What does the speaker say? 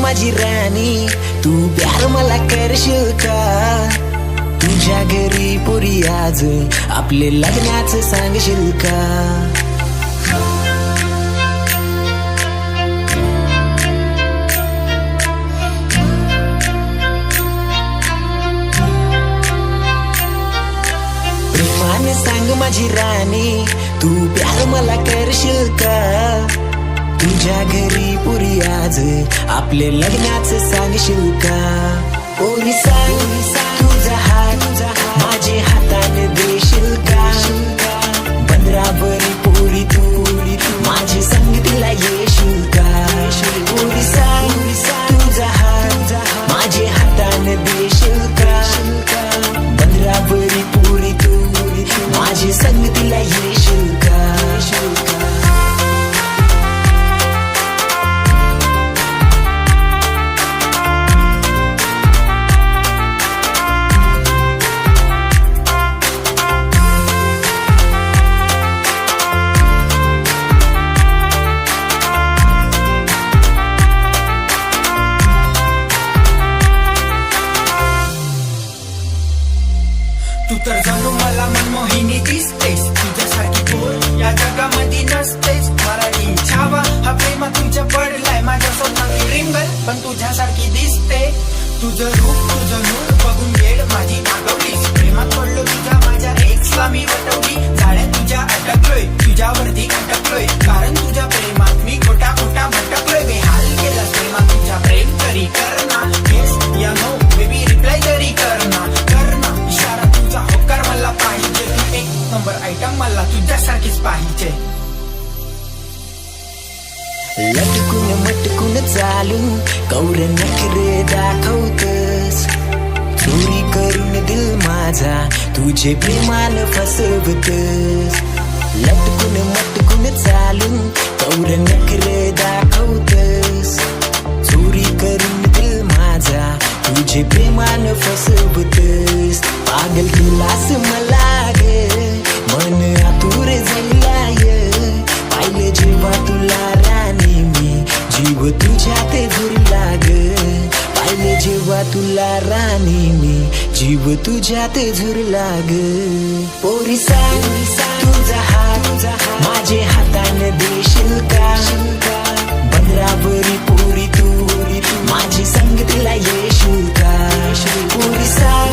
माझी राणी, तू प्यार मला करशील का? तुझ्या घरी पोरी आज आपले लग्नाचं सांगशील का? प्रेमाने सांग माझी राणी, तू प्यार मला करशील का? तुझ्या घरी पुरी आज आपले लग्नाचं सांगशील का? पोरी सांग तुझा हात माझे हाताने देशील का? बंदरावरी पोरी तू माझी संगतीला येशील का? पोरी सांग तुझा हात माझे हाताने देशील का? बंदरावरी पोरी तू माझी संगतीला येशील का? तू तर जणू मला मनमोहिनी दिसतेस, तुझ्यासारखी पोर या जगामध्ये नसतेस. मला इच्छावा हा प्रेम तुझ्या पडलाय माझ्या स्वप्नात ड्रीम गर्ल, पण तुझ्यासारखी दिसते. तुझं रूप तुझं नूर बघून वेळ माझी आगवलीस. प्रेमात पडलो तुझ्या माझ्या एक्सला मी वटवली. जाळ्यात तुझ्या अटकलोय, तुझ्यावरती अटकलोय, कारण तुझ्या प्रेमात मी खोटा खोटा भटकलोय. बेहाल केलास प्रेमात तुझ्या प्रेम तरी करना. येस या नो बेबी रिप्लाय तरी करना. इशारा तुझा होकार मला पाहिजे. तू एक नंबर आयटम मला तुझ्यासारखीच पाहिजे. लटकून मटकून चालून कौर नखरे दाखवतस. चोरी करून दिल माझा तुझे प्रेमानं फसवतस. लटकून मटकून चालून कौर नखरे दाखवतस. चोरी करून दिल माझा तुझे प्रेमानं फसवतस. पागल केलास मला ग, मन आतुर झालाय. पाहिलं जेव्हा तुला राणी मी, जीव तुझ्यात झुरला ग. पाहिलं जेव्हा तुला राणी मी, जीव तुझ्यात झुरला ग. पोरी सांग तुझा हात माझे हाताने देशील का? बंदरावरी पोरी तू माझी संगतीला येशील का? पोरी सांग